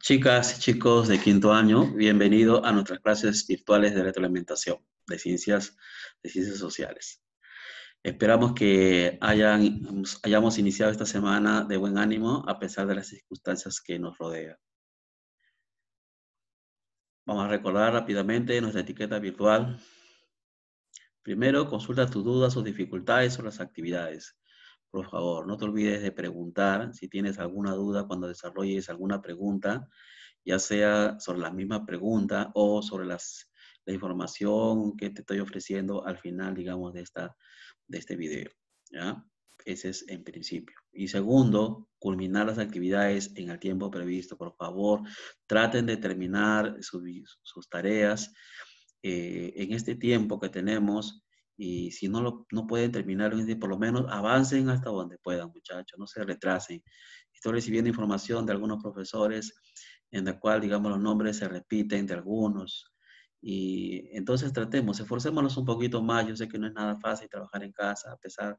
Chicas y chicos de quinto año, bienvenido a nuestras clases virtuales de retroalimentación de ciencias sociales. Esperamos que hayamos iniciado esta semana de buen ánimo a pesar de las circunstancias que nos rodean. Vamos a recordar rápidamente nuestra etiqueta virtual. Primero, consulta tus dudas o dificultades sobre las actividades. Por favor, no te olvides de preguntar si tienes alguna duda cuando desarrolles alguna pregunta, ya sea sobre la misma pregunta o sobre la información que te estoy ofreciendo al final, digamos, de este video, ¿ya? Ese es en principio. Y segundo, culminar las actividades en el tiempo previsto. Por favor, traten de terminar sus tareas en este tiempo que tenemos. Y si no pueden terminar, por lo menos avancen hasta donde puedan, muchachos, no se retrasen. Estoy recibiendo información de algunos profesores en la cual, digamos, los nombres se repiten de algunos. Y entonces esforcémonos un poquito más. Yo sé que no es nada fácil trabajar en casa, a pesar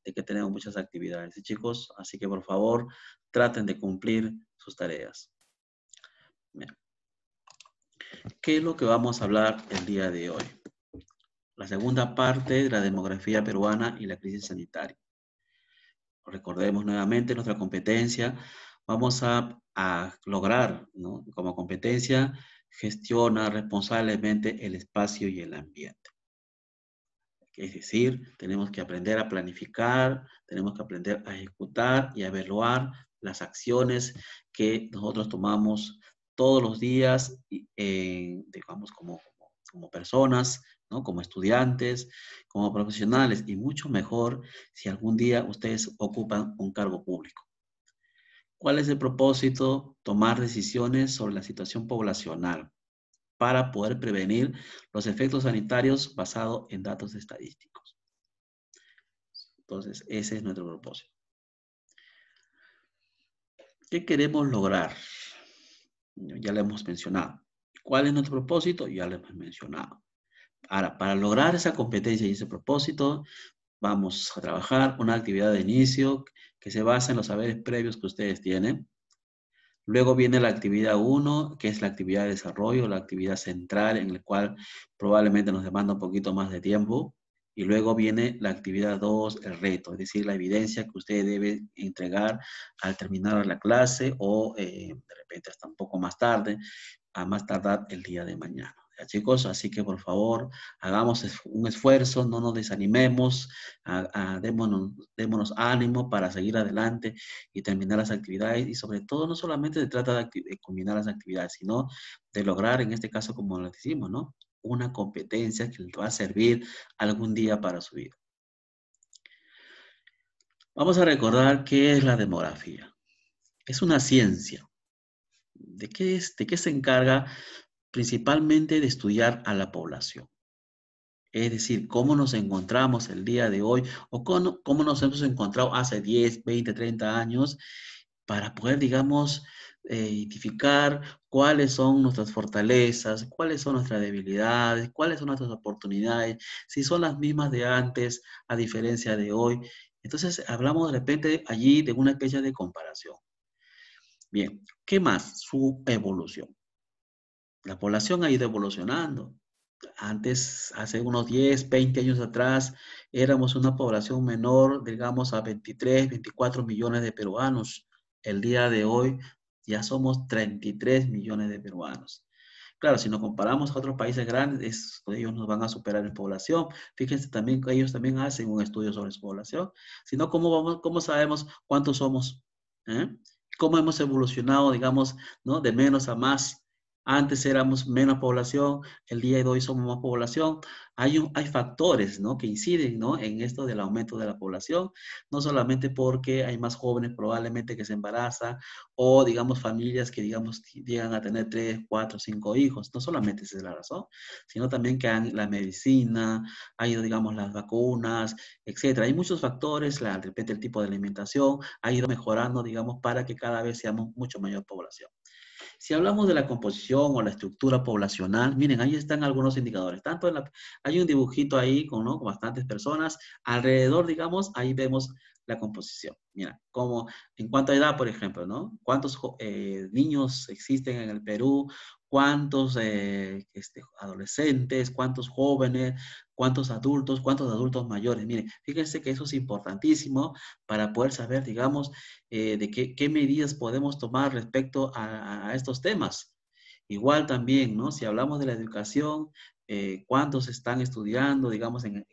de que tenemos muchas actividades. ¿Sí, chicos? Así que, por favor, traten de cumplir sus tareas. Bien. ¿Qué es lo que vamos a hablar el día de hoy? La segunda parte de la demografía peruana y la crisis sanitaria. Recordemos nuevamente nuestra competencia. Vamos a lograr, ¿no? Como competencia, gestiona responsablemente el espacio y el ambiente. Es decir, tenemos que aprender a planificar, tenemos que aprender a ejecutar y a evaluar las acciones que nosotros tomamos todos los días, digamos, como personas, ¿no? Como estudiantes, como profesionales, y mucho mejor si algún día ustedes ocupan un cargo público. ¿Cuál es el propósito? Tomar decisiones sobre la situación poblacional para poder prevenir los efectos sanitarios basados en datos estadísticos. Entonces, ese es nuestro propósito. ¿Qué queremos lograr? Ya lo hemos mencionado. ¿Cuál es nuestro propósito? Ya lo hemos mencionado. Ahora, para lograr esa competencia y ese propósito, vamos a trabajar una actividad de inicio que se basa en los saberes previos que ustedes tienen. Luego viene la actividad 1, que es la actividad de desarrollo, la actividad central, en la cual probablemente nos demanda un poquito más de tiempo. Y luego viene la actividad 2, el reto, es decir, la evidencia que usted debe entregar al terminar la clase o de repente hasta un poco más tarde, a más tardar el día de mañana. ¿Ya, chicos? Así que por favor, hagamos un esfuerzo, no nos desanimemos, démonos ánimo para seguir adelante y terminar las actividades. Y sobre todo, no solamente se trata de culminar las actividades, sino de lograr, en este caso, como lo decimos, ¿no? Una competencia que les va a servir algún día para su vida. Vamos a recordar qué es la demografía. Es una ciencia. ¿De qué se encarga? Principalmente de estudiar a la población. Es decir, cómo nos encontramos el día de hoy o cómo nos hemos encontrado hace 10, 20, 30 años para poder, digamos, identificar cuáles son nuestras fortalezas, cuáles son nuestras debilidades, cuáles son nuestras oportunidades, si son las mismas de antes a diferencia de hoy. Entonces, hablamos de repente allí de una especie de comparación. Bien, ¿qué más? Su evolución. La población ha ido evolucionando. Antes, hace unos 10, 20 años atrás, éramos una población menor, digamos, a 23, 24 millones de peruanos. El día de hoy ya somos 33 millones de peruanos. Claro, si nos comparamos a otros países grandes, ellos nos van a superar en población. Fíjense también que ellos también hacen un estudio sobre su población. Si no, ¿cómo sabemos cuántos somos? ¿Eh? ¿Cómo hemos evolucionado, digamos, ¿no? De menos a más? Antes éramos menos población, el día de hoy somos más población. Hay factores, ¿no? Que inciden, ¿no? En esto del aumento de la población, no solamente porque hay más jóvenes probablemente que se embarazan o, digamos, familias que, digamos, llegan a tener 3, 4, 5 hijos. No solamente esa es la razón, sino también que la medicina, ha ido, digamos, las vacunas, etcétera. Hay muchos factores, de repente el tipo de alimentación ha ido mejorando, digamos, para que cada vez seamos mucho mayor población. Si hablamos de la composición o la estructura poblacional, miren, ahí están algunos indicadores. Hay un dibujito ahí ¿no? con bastantes personas. Alrededor, digamos, ahí vemos la composición. Mira, como en cuanto a edad, por ejemplo, ¿no? ¿Cuántos niños existen en el Perú? ¿Cuántos adolescentes? ¿Cuántos jóvenes? ¿Cuántos adultos mayores? Miren, fíjense que eso es importantísimo para poder saber, digamos, de qué medidas podemos tomar respecto a estos temas. Igual también, ¿no? Si hablamos de la educación, ¿cuántos están estudiando, digamos, en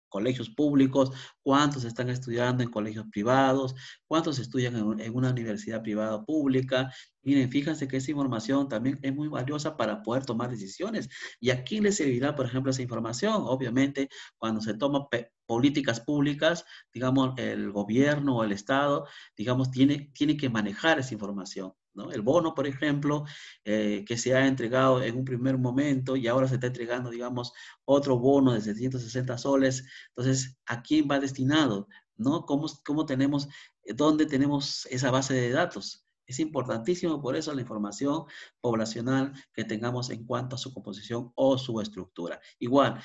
colegios públicos? ¿Cuántos están estudiando en colegios privados? ¿Cuántos estudian en una universidad privada o pública? Miren, fíjense que esa información también es muy valiosa para poder tomar decisiones. ¿Y a quién le servirá, por ejemplo, esa información? Obviamente, cuando se toman políticas públicas, digamos, el gobierno o el Estado, digamos, tiene que manejar esa información, ¿no? El bono, por ejemplo, que se ha entregado en un primer momento y ahora se está entregando, digamos, otro bono de 760 soles. Entonces, ¿a quién va destinado? ¿No? ¿Cómo tenemos, dónde tenemos esa base de datos? Es importantísimo por eso la información poblacional que tengamos en cuanto a su composición o su estructura. Igual,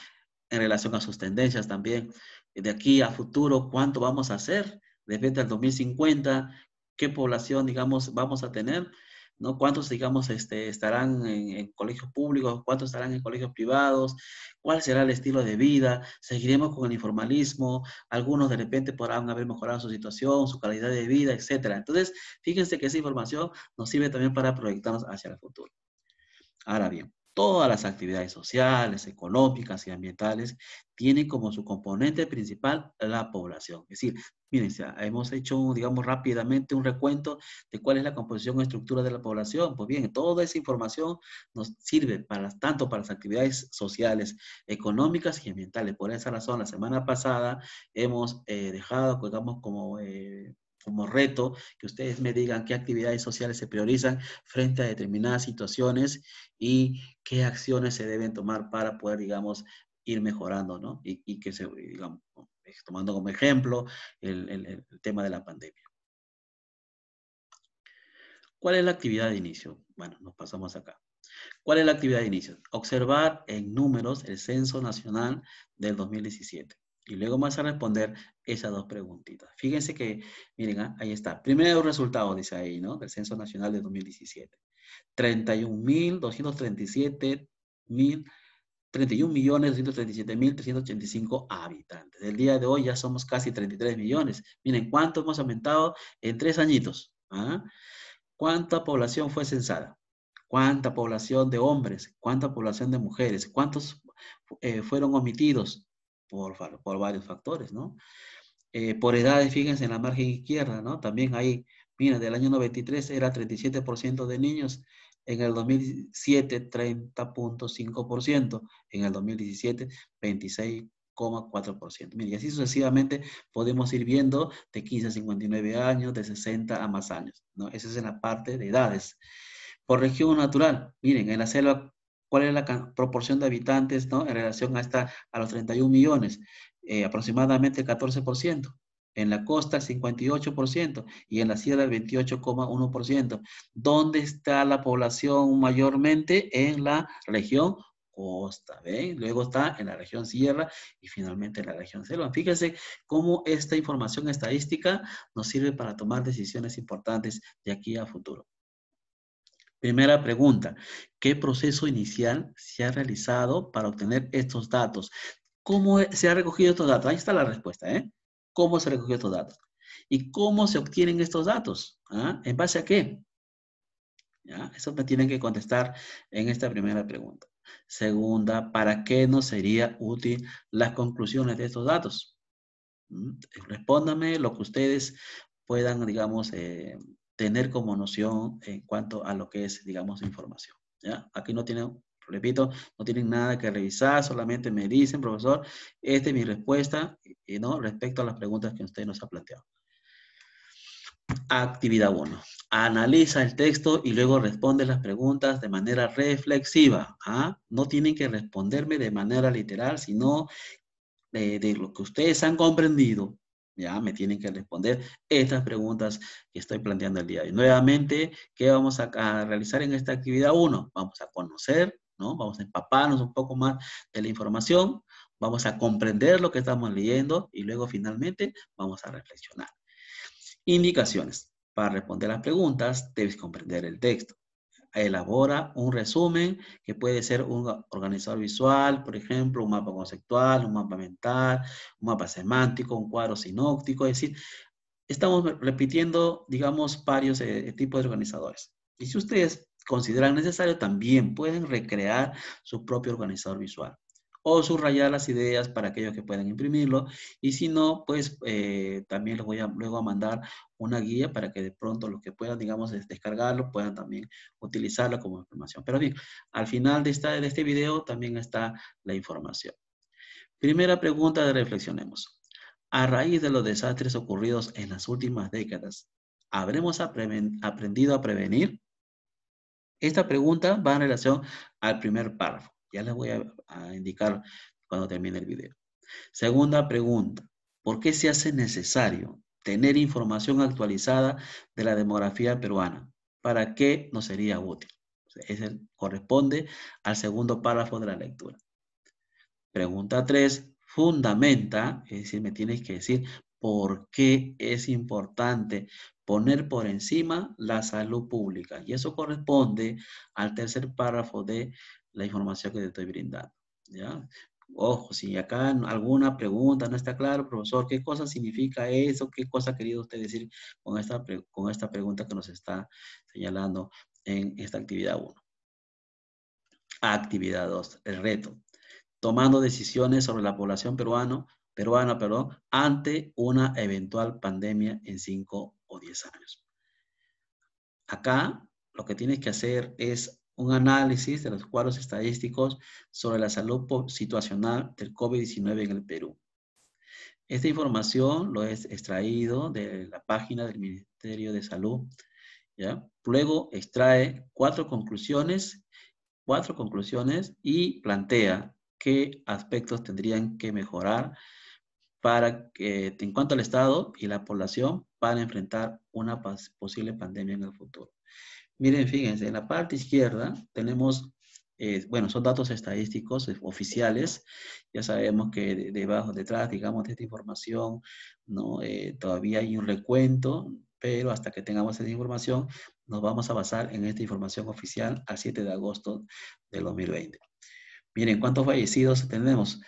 en relación a sus tendencias también, de aquí a futuro, ¿cuánto vamos a hacer? De repente al 2050, ¿qué población, digamos, vamos a tener? ¿No? ¿Cuántos, digamos, estarán en colegios públicos? ¿Cuántos estarán en colegios privados? ¿Cuál será el estilo de vida? ¿Seguiremos con el informalismo? Algunos de repente podrán haber mejorado su situación, su calidad de vida, etcétera. Entonces, fíjense que esa información nos sirve también para proyectarnos hacia el futuro. Ahora bien, todas las actividades sociales, económicas y ambientales tienen como su componente principal la población. Es decir, miren, hemos hecho, digamos, rápidamente un recuento de cuál es la composición o estructura de la población. Pues bien, toda esa información nos sirve tanto para las actividades sociales, económicas y ambientales. Por esa razón, la semana pasada hemos dejado, digamos, como reto que ustedes me digan qué actividades sociales se priorizan frente a determinadas situaciones y qué acciones se deben tomar para poder, digamos, ir mejorando, ¿no? Y que se, digamos, tomando como ejemplo el tema de la pandemia. ¿Cuál es la actividad de inicio? Bueno, nos pasamos acá. ¿Cuál es la actividad de inicio? Observar en números el Censo Nacional del 2017. Y luego vas a responder esas dos preguntitas. Fíjense que, miren, ahí está. Primero resultado, dice ahí, ¿no? Del Censo Nacional del 2017. 31.237.000 31.237.385 habitantes. El día de hoy ya somos casi 33 millones. Miren, ¿cuánto hemos aumentado en 3 añitos? ¿Ah? ¿Cuánta población fue censada? ¿Cuánta población de hombres? ¿Cuánta población de mujeres? ¿Cuántos fueron omitidos? Por varios factores, ¿no? Por edades, fíjense en la margen izquierda, ¿no? También ahí, mira, del año 93 era 37% de niños, en el 2007 30.5%, en el 2017 26,4%. Mira, y así sucesivamente podemos ir viendo de 15 a 59 años, de 60 a más años, ¿no? Esa es en la parte de edades. Por región natural, miren, en la selva, ¿cuál es la proporción de habitantes, ¿no? En relación a los 31 millones? Aproximadamente el 14%. En la costa el 58% y en la sierra el 28,1%. ¿Dónde está la población mayormente? En la región costa, ¿ven? Luego está en la región sierra y finalmente en la región selva. Fíjense cómo esta información estadística nos sirve para tomar decisiones importantes de aquí a futuro. Primera pregunta, ¿qué proceso inicial se ha realizado para obtener estos datos? ¿Cómo se ha recogido estos datos? Ahí está la respuesta, ¿eh? ¿Cómo se recogió estos datos? ¿Y cómo se obtienen estos datos? ¿Ah? ¿En base a qué? ¿Ya? Eso me tienen que contestar en esta primera pregunta. Segunda, ¿para qué nos sería útil las conclusiones de estos datos? Respóndame lo que ustedes puedan, digamos, tener como noción en cuanto a lo que es, digamos, información. ¿Ya? Aquí no tienen, repito, no tienen nada que revisar, solamente me dicen, profesor, esta es mi respuesta, ¿no? Respecto a las preguntas que usted nos ha planteado. Actividad 1. Analiza el texto y luego responde las preguntas de manera reflexiva. ¿Ah? No tienen que responderme de manera literal, sino de lo que ustedes han comprendido, Ya me tienen que responder estas preguntas que estoy planteando el día de hoy. Nuevamente, ¿qué vamos a realizar en esta actividad 1? Vamos a conocer, ¿no? Vamos a empaparnos un poco más de la información, vamos a comprender lo que estamos leyendo y luego finalmente vamos a reflexionar. Indicaciones. Para responder las preguntas, debes comprender el texto. Elabora un resumen que puede ser un organizador visual, por ejemplo, un mapa conceptual, un mapa mental, un mapa semántico, un cuadro sinóptico, es decir, estamos repitiendo, digamos, varios tipos de organizadores. Y si ustedes consideran necesario, también pueden recrear su propio organizador visual o subrayar las ideas para aquellos que puedan imprimirlo. Y si no, pues también les voy a luego a mandar una guía para que de pronto los que puedan, digamos, descargarlo, puedan también utilizarlo como información. Pero bien, al final de este video también está la información. Primera pregunta de reflexionemos. A raíz de los desastres ocurridos en las últimas décadas, ¿habremos aprendido a prevenir? Esta pregunta va en relación al primer párrafo. Ya les voy a indicar cuando termine el video. Segunda pregunta. ¿Por qué se hace necesario tener información actualizada de la demografía peruana? ¿Para qué nos sería útil? Ese corresponde al segundo párrafo de la lectura. Pregunta 3, fundamenta, es decir, me tienes que decir por qué es importante poner por encima la salud pública. Y eso corresponde al tercer párrafo de la información que te estoy brindando. ¿Ya? Ojo, si acá alguna pregunta no está claro, profesor, ¿qué cosa significa eso? ¿Qué cosa ha querido usted decir con esta pregunta que nos está señalando en esta actividad 1? Actividad 2, el reto. Tomando decisiones sobre la población peruana, ante una eventual pandemia en 5 o 10 años. Acá lo que tienes que hacer es un análisis de los cuadros estadísticos sobre la salud situacional del COVID-19 en el Perú. Esta información lo he extraído de la página del Ministerio de Salud, ¿ya? Luego extrae cuatro conclusiones y plantea qué aspectos tendrían que mejorar para que, en cuanto al Estado y la población, para enfrentar una posible pandemia en el futuro. Miren, fíjense, en la parte izquierda tenemos, bueno, son datos estadísticos oficiales. Ya sabemos que detrás, digamos, de esta información, ¿no? Todavía hay un recuento, pero hasta que tengamos esa información, nos vamos a basar en esta información oficial a 7 de agosto del 2020. Miren, ¿cuántos fallecidos tenemos?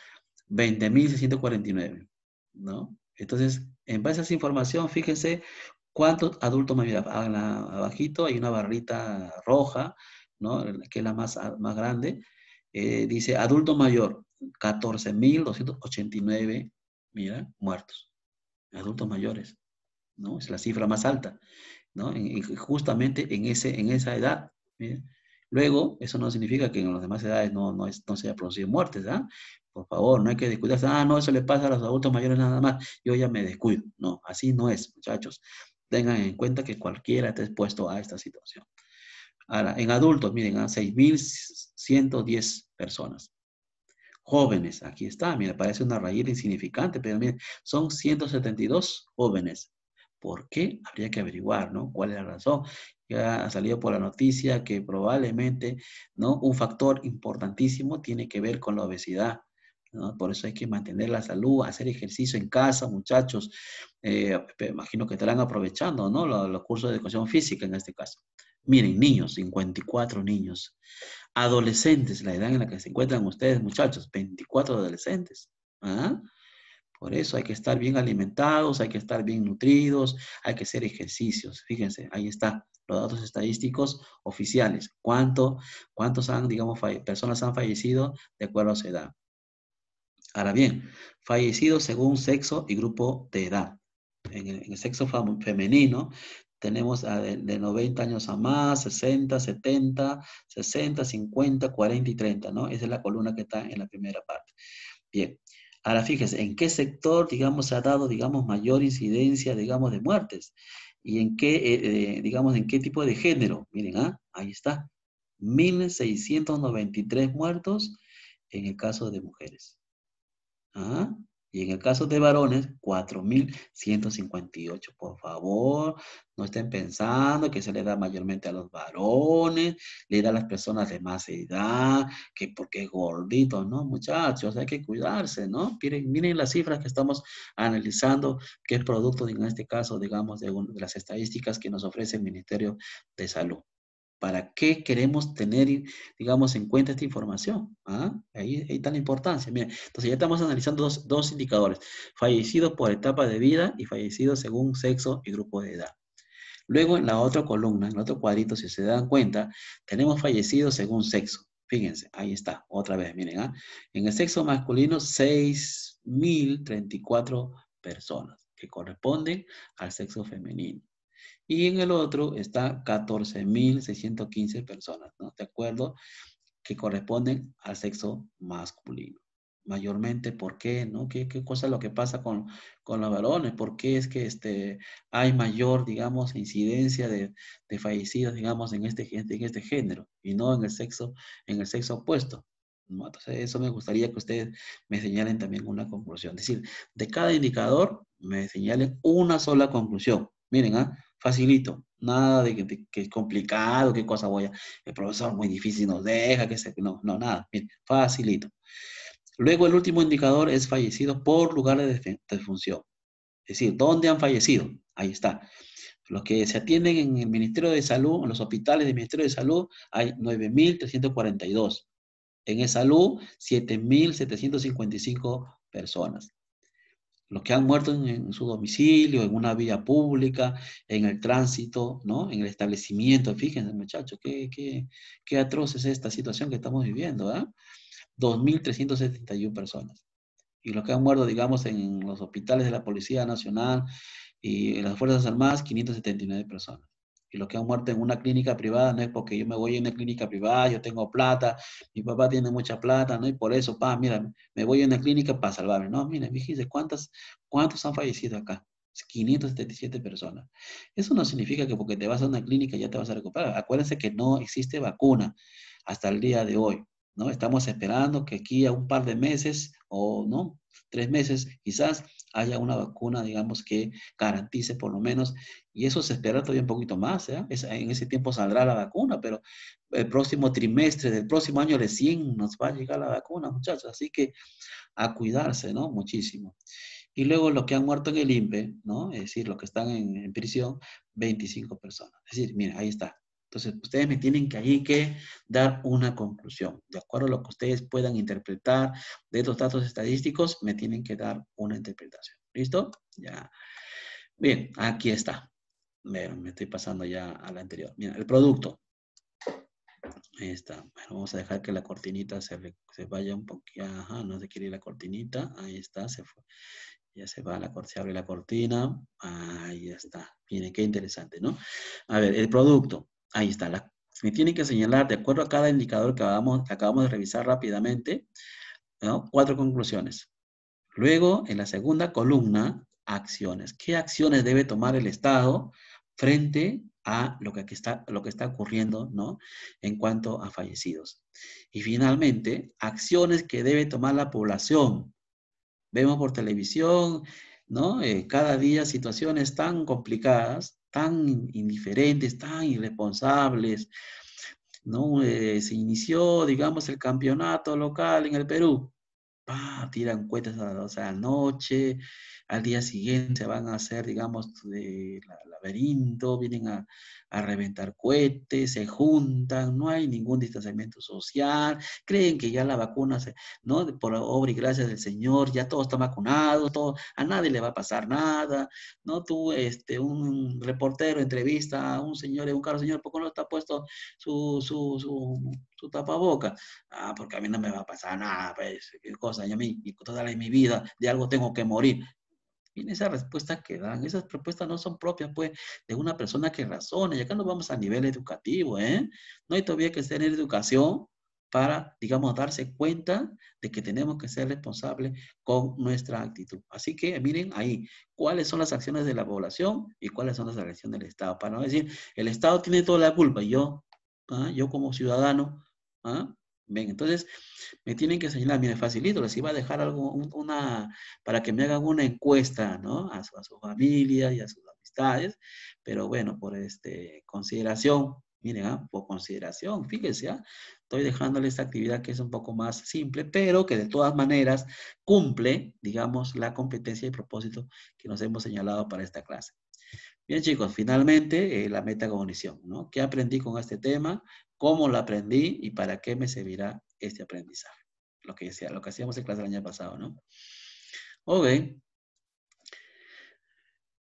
20.649, ¿no? Entonces, en base a esa información, fíjense cuántos adultos mayores. Abajito hay una barrita roja, ¿no? Que es la más grande. Dice adulto mayor, 14.289, mira, muertos. Adultos mayores, ¿no? Es la cifra más alta, ¿no? Justamente en esa edad. ¿Miren? Luego, eso no significa que en las demás edades no se haya producido muertes, ¿ah? Por favor, no hay que descuidarse. Ah, no, eso le pasa a los adultos mayores nada más. Yo ya me descuido. No, así no es, muchachos. Tengan en cuenta que cualquiera está expuesto a esta situación. Ahora, en adultos, miren, a 6.110 personas. Jóvenes, aquí está, mira, parece una rayita insignificante, pero miren, son 172 jóvenes. ¿Por qué? Habría que averiguar, ¿no? ¿Cuál es la razón? Ya ha salido por la noticia que probablemente, ¿no? Un factor importantísimo tiene que ver con la obesidad, ¿no? Por eso hay que mantener la salud, hacer ejercicio en casa, muchachos. Imagino que estarán aprovechando, ¿no? Los cursos de educación física en este caso. Miren, niños, 54 niños. Adolescentes, la edad en la que se encuentran ustedes, muchachos, 24 adolescentes. ¿Ah? Por eso hay que estar bien alimentados, hay que estar bien nutridos, hay que hacer ejercicios. Fíjense, ahí está, los datos estadísticos oficiales. ¿Cuántos digamos, personas han fallecido de acuerdo a su edad? Ahora bien, fallecidos según sexo y grupo de edad. En el sexo femenino tenemos de 90 años a más, 60, 70, 60, 50, 40 y 30, ¿no? Esa es la columna que está en la primera parte. Bien. Ahora fíjese, ¿en qué sector, digamos, se ha dado, digamos, mayor incidencia, digamos, de muertes? ¿Y en qué, digamos, en qué tipo de género? Miren, ahí está. 1.693 muertos en el caso de mujeres. ¿Ah? Y en el caso de varones, 4.158. Por favor, no estén pensando que se le da mayormente a los varones, le da a las personas de más edad, que porque es gordito, ¿no? Muchachos, hay que cuidarse, ¿no? Miren las cifras que estamos analizando, que es producto, en este caso, digamos, de las estadísticas que nos ofrece el Ministerio de Salud. ¿Para qué queremos tener, digamos, en cuenta esta información? ¿Ah? Ahí está la importancia. Mira, entonces ya estamos analizando dos indicadores, fallecidos por etapa de vida y fallecidos según sexo y grupo de edad. Luego en la otra columna, en el otro cuadrito, si se dan cuenta, tenemos fallecidos según sexo. Fíjense, ahí está, otra vez, miren, ¿ah? En el sexo masculino, 6.034 personas, que corresponden al sexo femenino. Y en el otro está 14.615 personas, ¿no? ¿De acuerdo? Que corresponden al sexo masculino. Mayormente, ¿por qué? ¿No? ¿Qué cosa es lo que pasa con los varones? ¿Por qué es que hay mayor, digamos, incidencia de fallecidos, digamos, en este género y no en el sexo opuesto? ¿No? Entonces, eso me gustaría que ustedes me señalen también una conclusión. Es decir, de cada indicador me señalen una sola conclusión. Miren, ¿ah? Facilito, nada de que es complicado, qué cosa voy a... El profesor muy difícil nos deja, no, no, nada, miren, facilito. Luego el último indicador es fallecidos por lugares de defunción. Es decir, ¿dónde han fallecido? Ahí está. Los que se atienden en el Ministerio de Salud, en los hospitales del Ministerio de Salud, hay 9.342. En el Salud, 7.755 personas. Los que han muerto en su domicilio, en una vía pública, en el tránsito, ¿no? En el establecimiento. Fíjense, muchachos, qué atroz es esta situación que estamos viviendo, ¿ah? 2.371 personas. Y los que han muerto, digamos, en los hospitales de la Policía Nacional y en las Fuerzas Armadas, 579 personas. Y los que han muerto en una clínica privada, no es porque yo me voy a una clínica privada, yo tengo plata, mi papá tiene mucha plata, ¿no? Y por eso, mira, me voy a una clínica para salvarme. No, mira, fíjense, ¿cuántos han fallecido acá? 577 personas. Eso no significa que porque te vas a una clínica ya te vas a recuperar. Acuérdense que no existe vacuna hasta el día de hoy, ¿no? Estamos esperando que aquí a un par de meses o, ¿no? 3 meses quizás haya una vacuna, digamos, que garantice por lo menos, y eso se espera todavía un poquito más, ¿eh? En ese tiempo saldrá la vacuna, pero el próximo trimestre del próximo año recién nos va a llegar la vacuna, muchachos, así que a cuidarse, ¿no? Muchísimo. Y luego los que han muerto en el INPE, ¿no? Es decir, los que están en prisión, 25 personas. Es decir, mira, ahí está. Entonces, ustedes me tienen que ahí que dar una conclusión. De acuerdo a lo que ustedes puedan interpretar de estos datos estadísticos, me tienen que dar una interpretación. ¿Listo? Ya. Bien, aquí está. Me estoy pasando ya a la anterior. Mira, el producto. Ahí está. Bueno, vamos a dejar que la cortinita se vaya un poquito. Ajá, no se quiere ir la cortinita. Ahí está, se fue. Ya se abre la cortina. Ahí está. Miren, qué interesante, ¿no? A ver, el producto. Ahí está. Me tienen que señalar, de acuerdo a cada indicador que acabamos de revisar rápidamente, ¿no? 4 conclusiones. Luego, en la segunda columna, acciones. ¿Qué acciones debe tomar el Estado frente a lo que está ocurriendo, ¿no? En cuanto a fallecidos. Y finalmente, acciones que debe tomar la población. Vemos por televisión, ¿no? Cada día situaciones tan complicadas, tan indiferentes, tan irresponsables, ¿no? Se inició, digamos, el campeonato local en el Perú. Tiran cohetes a las 12 de la noche, al día siguiente van a hacer, digamos, laberinto, vienen a reventar cohetes, se juntan, no hay ningún distanciamiento social, creen que ya la vacuna, ¿no? Por obra y gracia del Señor, ya todo está vacunado, a nadie le va a pasar nada, ¿no? Tú, un reportero entrevista a un señor en un carro, señor, ¿por qué no está puesto su tapaboca? Porque a mí no me va a pasar nada, pues, qué cosa, y a mí, y toda mi vida, de algo tengo que morir. Y esa respuesta que dan, esas propuestas no son propias, pues, de una persona que razone, y acá nos vamos a nivel educativo, ¿eh? No hay todavía que tener educación para, digamos, darse cuenta de que tenemos que ser responsables con nuestra actitud. Así que miren ahí, cuáles son las acciones de la población y cuáles son las acciones del Estado, para no decir, el Estado tiene toda la culpa, y yo como ciudadano, ¿ah? Ven, entonces me tienen que señalar, mire, facilito, les iba a dejar algo, para que me hagan una encuesta, ¿no? A su familia y a sus amistades, pero bueno, por consideración, miren, por consideración, fíjense, estoy dejándole esta actividad que es un poco más simple, pero que de todas maneras cumple, digamos, la competencia y propósito que nos hemos señalado para esta clase. Bien, chicos, finalmente la metacognición, ¿no? ¿Qué aprendí con este tema? ¿Cómo lo aprendí? ¿Y para qué me servirá este aprendizaje? Lo que hacíamos en clase el año pasado, ¿no? Ok.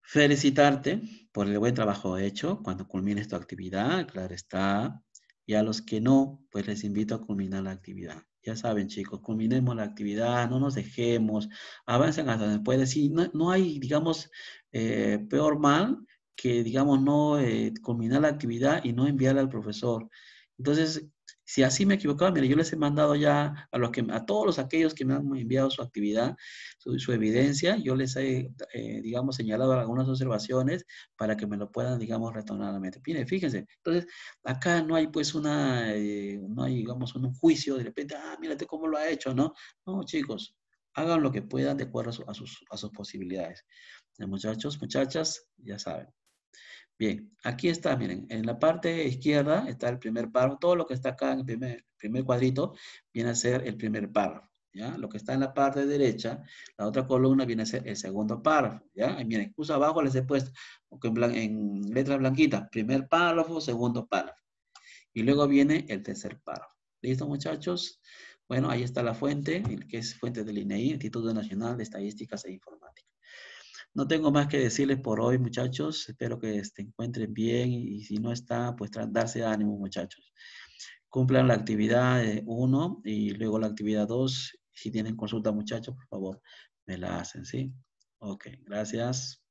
Felicitarte por el buen trabajo hecho cuando culmines tu actividad, claro está. Y a los que no, pues les invito a culminar la actividad. Ya saben, chicos, culminemos la actividad, no nos dejemos, avancen hasta después. Sí, no, no hay, digamos, peor mal que, digamos, no culminar la actividad y no enviarla al profesor. Entonces, si así me equivocaba, mire, yo les he mandado ya a todos aquellos que me han enviado su actividad, su evidencia, yo les he, digamos, señalado algunas observaciones para que me lo puedan, digamos, retornar a la mente. Miren, fíjense, entonces, acá no hay pues no hay, digamos, un juicio de repente, mírate cómo lo ha hecho, ¿no? No, chicos, hagan lo que puedan de acuerdo a sus posibilidades. Muchachos, muchachas, ya saben. Bien, aquí está, miren, en la parte izquierda está el primer párrafo, todo lo que está acá en el primer cuadrito viene a ser el primer párrafo, ¿ya? Lo que está en la parte derecha, la otra columna viene a ser el segundo párrafo, ¿ya? Y miren, justo abajo les he puesto en letras blanquitas, primer párrafo, segundo párrafo. Y luego viene el tercer párrafo. ¿Listo, muchachos? Bueno, ahí está la fuente, que es fuente del INEI, Instituto Nacional de Estadísticas e Informática. No tengo más que decirles por hoy, muchachos. Espero que se encuentren bien y si no está, pues darse ánimo, muchachos. Cumplan la actividad 1 y luego la actividad 2. Si tienen consulta, muchachos, por favor, me la hacen, ¿sí? Ok, gracias.